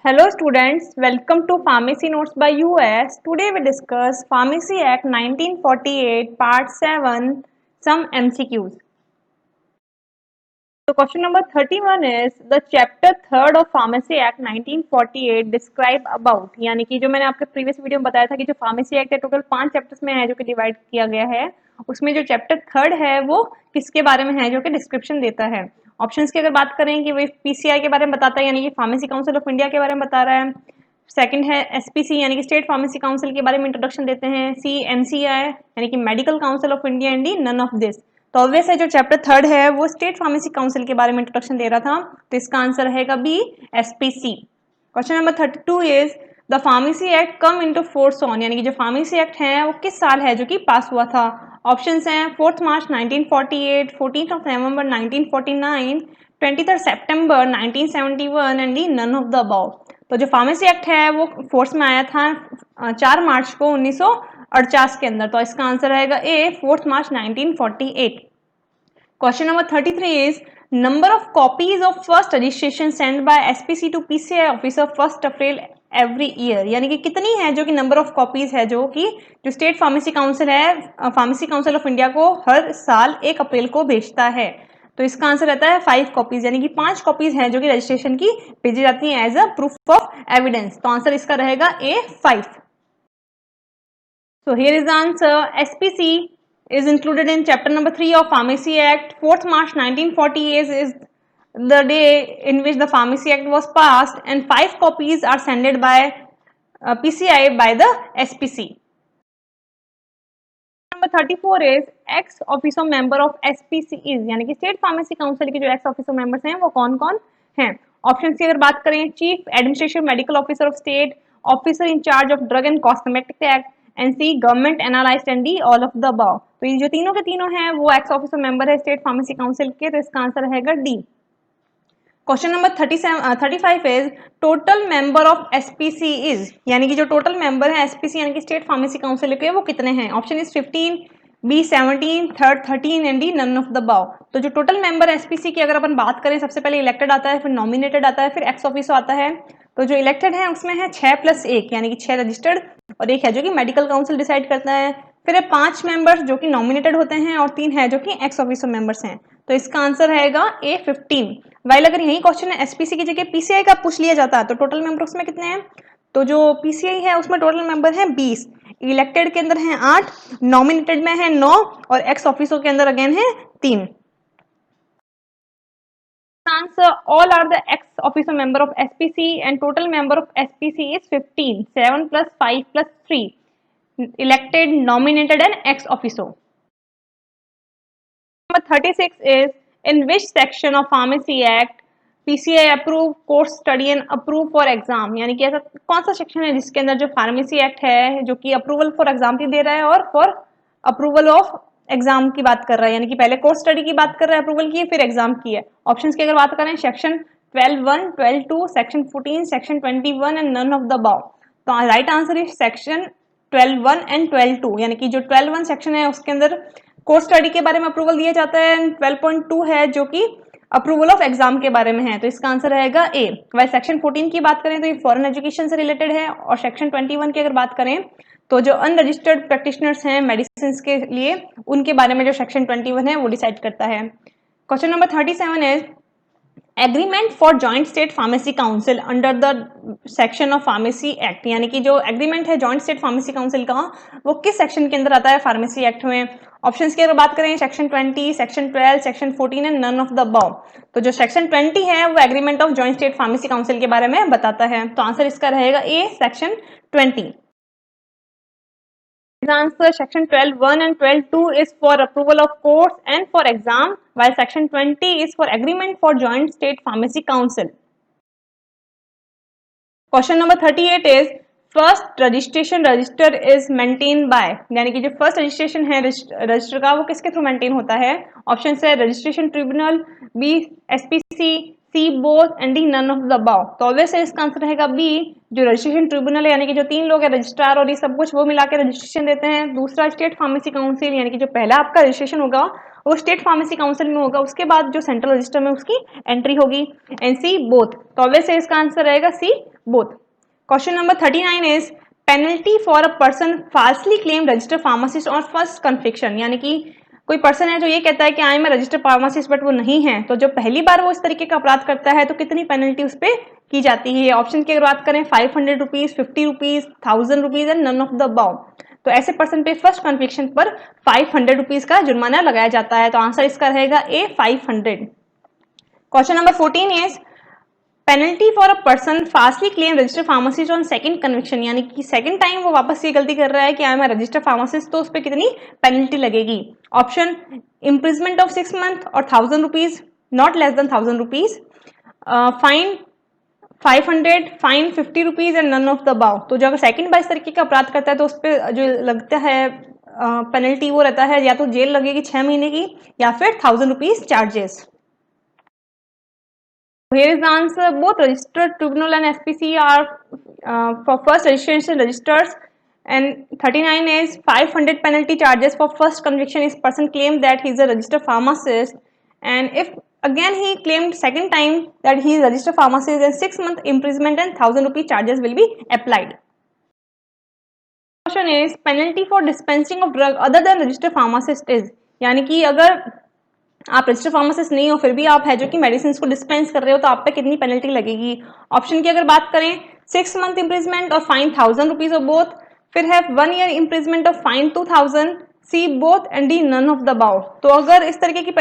Hello students, welcome to Pharmacy Notes by US. Today we discuss Pharmacy Act 1948 Part 7, some MCQs. So question number 31 is the chapter 3rd of Pharmacy Act 1948 describe about, यानी कि जो मैंने आपके previous video में बताया था कि जो फार्मेसी एक्ट है टोटल 5 चैप्टर्स में है जो कि डिवाइड किया गया है, उसमें जो चैप्टर 3rd है वो किसके बारे में है जो कि डिस्क्रिप्शन देता है। ऑप्शंस की अगर बात करें कि वो पीसीआई के बारे में बताता है यानी कि फार्मेसी काउंसिल ऑफ इंडिया के बारे में बता रहा है। सेकंड है एसपीसी यानी कि स्टेट फार्मेसी काउंसिल के बारे में इंट्रोडक्शन देते हैं। सी एमसीआई यानी कि medical council of India and D none of this. तो ऑब्वियस है जो चैप्टर 3rd है वो स्टेट फार्मेसी काउंसिल के बारे में इंट्रोडक्शन दे रहा था, तो इसका आंसर रहेगा B SPC. Question number 32 is the pharmacy act come into force on, यानी कि जो फार्मेसी एक्ट है वो किस साल है जो कि पास हुआ था। ऑप्शंस हैं 4 मार्च 1948, 14 नवंबर 1949, 23 सितंबर 1971 and D none of the above. तो जो फार्मेसी एक्ट है वो फोर्स में आया था 4 मार्च को 1948 के अंदर, तो इसका आंसर रहेगा A 4 March 1948। Question number 33 is number of copies of first registration send by SPC to PCI officer 1 April every year, यानी कि कितनी है जो कि नंबर ऑफ कॉपीज है जो कि जो स्टेट फार्मेसी काउंसिल है फार्मेसी काउंसिल ऑफ इंडिया को हर साल 1 अप्रैल को भेजता है। तो इसका आंसर रहता है 5 कॉपीज, यानी कि 5 कॉपीज हैं जो कि रजिस्ट्रेशन की भेजी जाती हैं as a proof of evidence. तो आंसर इसका रहेगा ए 5। So here is the answer. SPC is included in chapter number 3 of Pharmacy Act. 4th March 1948 is the day in which the Pharmacy Act was passed, and 5 copies are sent by PCI by the SPC. Number 34 is ex officio member of SPC is, यानी कि state pharmacy council के जो x officio members हैं वो कौन कौन हैं। Option की अगर बात करें chief administrative medical officer of state, officer in charge of drug and cosmetic act and C government analysed and D all of the above. तो ये जो तीनों के तीनों हैं वो एक्स ऑफिसो मेंबर है स्टेट फार्मेसी काउंसिल के, तो इसका आंसर रहेगा D. Question number 35 is total member of SPC is, यानी कि जो टोटल मेंबर है एसपीसी यानी कि स्टेट फार्मेसी काउंसिल के वो कितने हैं। Option is 15, B 17, third 13 and D none of the above. तो जो टोटल मेंबर एसपीसी की अगर अपन बात करें सबसे पहले इलेक्टेड आता है, फिर नॉमिनेटेड आता है, फिर एक्स ऑफिसो आता है। तो जो इलेक्टेड है उसमें है 6+1 यानी कि 6 रजिस्टर्ड और 1 है जो कि मेडिकल काउंसिल डिसाइड करता है। फिर है 5 मेंबर्स जो कि नॉमिनेटेड होते हैं और 3 है जो कि एक्स ऑफिसो मेंबर्स हैं। तो इसका आंसर रहेगा ए 15। वाइल अगर यही क्वेश्चन है एसपीसी की जगह पीसीआई का पूछ लिया जाता है तो टोटल मेंबर उसमें कितने हैं। तो जो पीसीआई है उसमें टोटल मेंबर है 20, इलेक्टेड के अंदर है 8, नॉमिनेटेड में है 9 और एक्स ऑफिसो के अंदर अगेन है 3। Answer all are the ex officio member of SPC and total member of SPC is 15, 7 plus 5 plus 3, elected, nominated and ex officio. Number 36 is in which section of Pharmacy Act PCI approve course study and approve for exam, यानी कि ऐसा कौन सा section है जिसके अंदर जो pharmacy act है जो कि अप्रूवल फॉर एग्जाम की दे रहा है और फॉर अप्रूवल ऑफ एग्जाम की बात कर रहा है, यानी कि पहले कोर्स स्टडी की बात कर रहा है अप्रूवल की फिर एग्जाम की है। ऑप्शंस की अगर बात करें section 12(1), 12(2), section 14, section 21 and none of the above. तो right answer is section 12(1) and 12(2), यानी कि जो 12(1) सेक्शन है उसके अंदर कोर्स स्टडी के बारे में अप्रूवल दिया जाता है, 12.2 है जो कि अप्रूवल ऑफ एग्जाम के बारे में है, तो इसका आंसर रहेगा ए। वह सेक्शन 14 की बात करें तो ये फॉरेन एजुकेशन से रिलेटेड है और सेक्शन 21 की अगर बात करें तो जो अनरजिस्टर्ड प्रैक्टिशनर्स हैं मेडिसिन के लिए उनके बारे में जो सेक्शन 21 है वो डिसाइड करता है। Question number 37 is agreement for joint state pharmacy council under the section of pharmacy act, यानी कि जो एग्रीमेंट है जॉइंट स्टेट फार्मेसी काउंसिल का वो किस सेक्शन के अंदर आता है फार्मेसी एक्ट में। ऑप्शंस की अगर बात करें section 20, section 12, section 14 and none of the above. तो जो सेक्शन 20 है वो agreement of joint state pharmacy council के बारे में बताता है, तो आंसर इसका रहेगा A section 20। Answer section 12(1) and 12(2) is for approval of course and for exam, while section 20 is for agreement for joint state pharmacy council. Question number 38 is first registration register is maintain by, यानी कि जो first registration है register का वो किसके through maintain होता है। Option है registration tribunal, B SPC, C both and D none of the above. तो ऑब्वियस है इसका आंसर रहेगा बी जो रजिस्ट्रेशन ट्रिब्यूनल है, यानी कि जो 3 लोग है रजिस्ट्रार और ये सब कुछ वो मिला के रजिस्ट्रेशन देते हैं। दूसरा स्टेट फार्मेसी काउंसिल, यानी कि जो पहला आपका रजिस्ट्रेशन होगा वो स्टेट फार्मेसी काउंसिल में होगा, उसके बाद जो सेंट्रल रजिस्टर में उसकी एंट्री होगी। एंड सी बोथ, तो ऑब्वियसली इसका आंसर रहेगा C both. Question number 39 is penalty for a person falsely claim register pharmacist on first conviction, यानी कि कोई पर्सन है जो ये कहता है कि I am register pharmacist but वो नहीं है, तो जो पहली बार वो इस तरीके का अपराध करता है तो कितनी पेनल्टी उस पर की जाती है। ऑप्शन की अगर बात करें 500 rupees, 50 rupees, 1000 rupees and none of the above, तो ऐसे पर्सन पे फर्स्ट कन्विक्शन पर 500 रुपीज का जुर्माना लगाया जाता है। तो आंसर इसका रहेगा ए 500। Question number 14 is penalty for a person fastly claim register pharmacist on second conviction, यानी कि सेकंड टाइम वो वापस ये गलती कर रहा है कि आई एम रजिस्टर फार्मासिस्ट, तो उस पर कितनी पेनल्टी लगेगी। ऑप्शन इम्प्रिजमेंट ऑफ 6 मंथ और 1000 rupees, not less than 1000 rupees, fine 500, fine 50 rupees and none of the above. तो जो अगर सेकंड बार इस तरीके का अपराध करता है तो उस पर जो लगता है पेनल्टी वो रहता है या तो जेल लगेगी 6 महीने की या फिर 1000 rupees charges. Here is the answer. Both registered tribunal and SPC are for first registration registers. And 39 is 500 penalty charges for first conviction is person claimed that he is a registered pharmacist, and if again he claimed second time that he is a registered pharmacist, then 6 month imprisonment and 1000 rupee charges will be applied. Question is penalty for dispensing of drug other than registered pharmacist is, यानी कि अगर आप register pharmacist नहीं हो फिर भी आप है जो कि मेडिसिन को डिस्पेंस कर रहे हो तो आप पे कितनी पेनल्टी लगेगी। ऑप्शन की अगर बात करें 6 मंथ इम्प्रिजमेंट और फाइन 1000 रुपीज ऑफ बोथ, फिर है 1 year imprisonment of fine 2000, C both and D none of the above. तो अगर इस तरीके की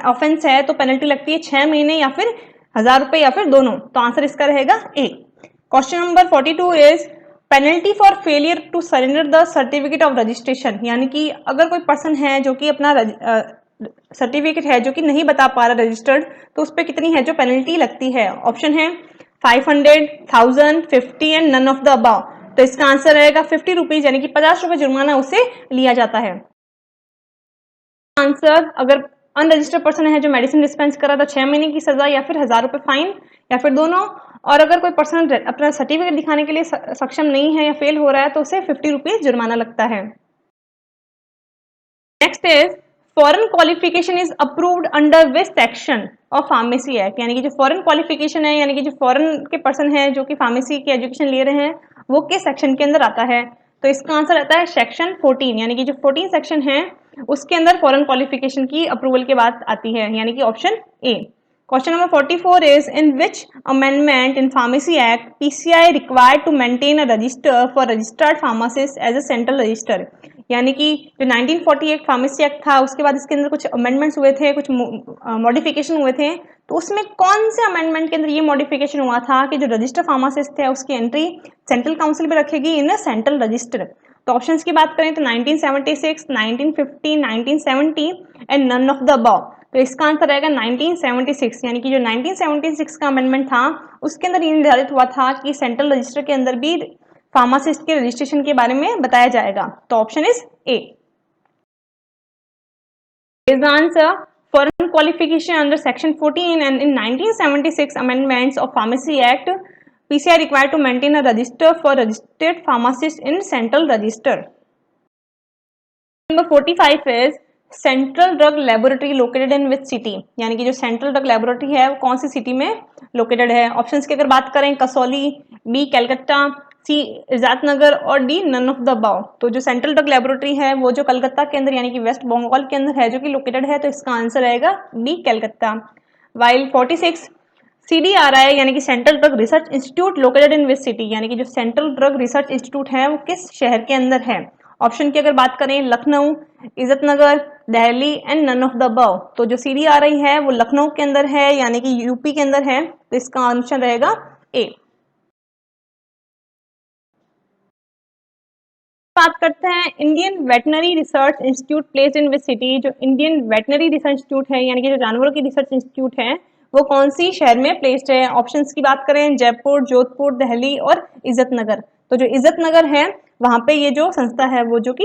ऑफेंस है तो पेनल्टी लगती है 6 महीने या फिर 1000 रुपए या फिर दोनों, तो आंसर इसका रहेगा A. Question number 42 is penalty for failure to surrender the certificate of registration, यानी कि अगर कोई पर्सन है जो कि अपना सर्टिफिकेट है जो कि नहीं बता पा रहा रजिस्टर्ड, तो उस पर कितनी है जो पेनल्टी लगती है। ऑप्शन है 500, 1000, 50 and none of the above. तो इसका आंसर रहेगा 50 रुपीज, यानी कि 50 रुपए जुर्माना उससे लिया जाता है। आंसर अगर अनरजिस्टर्ड पर्सन है जो मेडिसिन डिस्पेंस कर रहा था 6 महीने की सजा या फिर 1000 रुपए फाइन या फिर दोनों, और अगर कोई पर्सन अपना सर्टिफिकेट दिखाने के लिए सक्षम नहीं है या फेल हो रहा है तो उसे 50 रुपीज जुर्माना लगता है। Next is foreign qualification is approved under which section of pharmacy act, यानी कि जो फॉरेन क्वालिफिकेशन है यानी कि जो फॉरेन के पर्सन है जो कि फार्मेसी की एजुकेशन ले रहे हैं वो किस सेक्शन के अंदर आता है। तो इसका आंसर रहता है सेक्शन 14, यानी कि जो 14 सेक्शन है उसके अंदर फॉरेन क्वालिफिकेशन की अप्रूवल के बाद आती है, यानी कि option A. Question number 44 is in which amendment in pharmacy act PCI required to maintain a register for registered pharmacist as a central register, यानी कि जो 1948 फार्मेसी एक्ट था उसके बाद इसके अंदर कुछ अमेंडमेंट्स हुए थे, कुछ मॉडिफिकेशन हुए थे, तो उसमें कौन से अमेंडमेंट के अंदर ये मॉडिफिकेशन हुआ था कि जो रजिस्टर फार्मासिस्ट है उसकी एंट्री सेंट्रल काउंसिल में रखेगी इन अ सेंट्रल रजिस्टर। तो ऑप्शंस की बात करें तो 1976, 1950, 1970 and none of the above. तो इसका आंसर रहेगा 1976, यानी कि जो 1976 का अमेंडमेंट था उसके अंदर ये निर्धारित हुआ था कि सेंट्रल रजिस्टर के अंदर भी फार्मासिस्ट के रजिस्ट्रेशन के बारे में बताया जाएगा। तो option is a is the answer. Foreign qualification under section 14 and in 1976 amendments of pharmacy act PCI required to maintain a register for registered pharmacists in central register. Number 45 is central drug laboratory located in which city, यानी कि जो central drug laboratory है वो कौन सी city में located है। Options की अगर बात करें कसौली, बी कलकत्ता, सी इजातनगर और D none of the above. तो जो सेंट्रल ड्रग लेबोरेटरी है वो जो कलकत्ता के अंदर यानी कि वेस्ट बंगाल के अंदर है जो कि लोकेटेड है, तो इसका आंसर रहेगा डी कलकत्ता। वाइल 46 CDRI यानी कि central drug research institute located in which city, यानी कि जो सेंट्रल ड्रग रिसर्च इंस्टीट्यूट है वो किस शहर के अंदर है। ऑप्शन की अगर बात करें Lucknow, Izzatnagar, Delhi and none of the above. तो जो CDRI है वो लखनऊ के अंदर है यानी कि यूपी के अंदर है, तो इसका आंसर रहेगा ए। बात करते हैं Indian veterinary research institute placed in which city. जो इंडियन वेटनरी रिसर्च इंस्टीट्यूट है यानी कि जो जानवरों की रिसर्च इंस्टीट्यूट है वो कौन सी शहर में प्लेस्ड है। ऑप्शंस की बात करें जयपुर, जोधपुर, दिल्ली और इज्जतनगर। तो जो इज्जतनगर है वहां पे ये जो संस्था है वो जो कि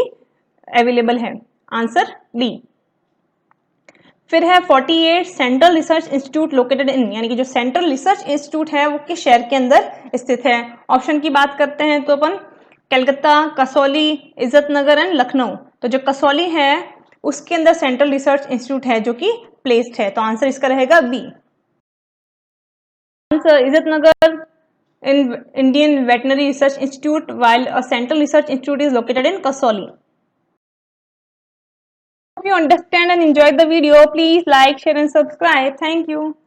अवेलेबल है, आंसर डी। फिर है 48 central research institute located in, यानी कि जो सेंट्रल रिसर्च इंस्टीट्यूट है वो किस शहर के अंदर स्थित है। ऑप्शन की बात करते हैं तो अपन कलकत्ता, कसौली, इज्जतनगर एंड लखनऊ। तो जो कसौली है उसके अंदर सेंट्रल रिसर्च इंस्टीट्यूट है जो कि प्लेस्ड है। तो आंसर इसका रहेगा B. Answer Izzatnagar in Indian Veterinary Research Institute, while a central research institute is located in Kasauli. If you understand and enjoyed the video, please like, share and subscribe. Thank you.